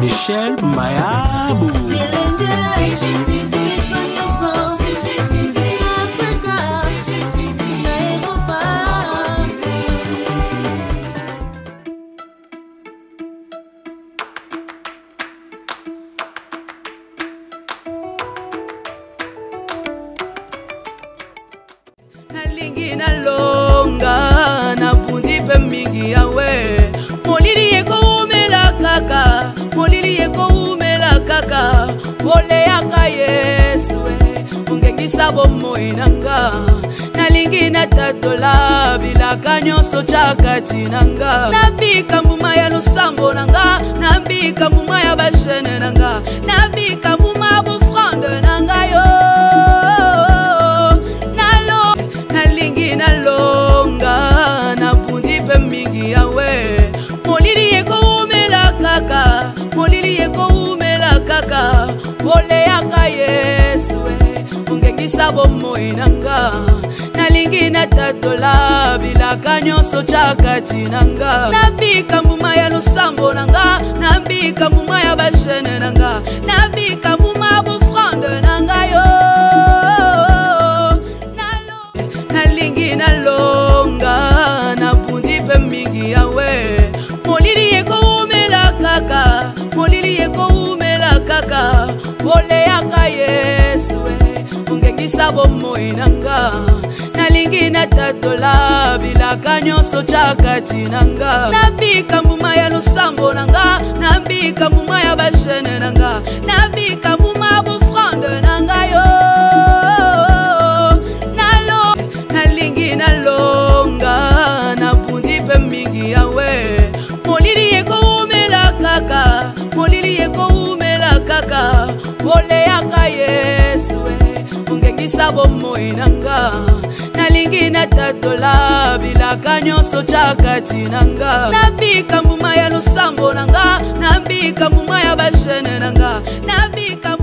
Michel Mayabou. Nalingi na longa na bundi pe mingi yawe molili eko umela kaka molili eko umela kaka pole yaka Yesu ungengisa bomoi nanga nalingi na tatola bilaka nyonso chakati nanga nabika mbuma ya lusambo nanga nabika mbuma ya bashene nanga nabika mbuma bufrande nanga yo molili eko umela kaka pole yaka Yesu ungengisa bomoi nanga nalingi na tatola bilaka nyonso chakati nanga nabika mbuma ya lusambo nanga nabika mbuma ya bashene nanga nabika mbuma bufrande nanga yo nalingi na longa na bundi pe mingi yawe molili eko kaka molili eko umela kaka pole yaka Yesu ungengisa bomoi nanga nalingi na tatola bilaka nyonso chakati nanga nabika mbuma ya lusambo nanga nabika mbuma ya bashene nanga nabika mbuma bufrande nanga yo nalingi na longa na bundi pe mingi yawe molili eko molili eko umela kaka pole yaka Yesu ungengisa bomoi nanga nalingi na tatola bilaka nyonso chakati nanga nabika mbuma ya lusambo nanga nabika mbuma ya bashene nanga nabika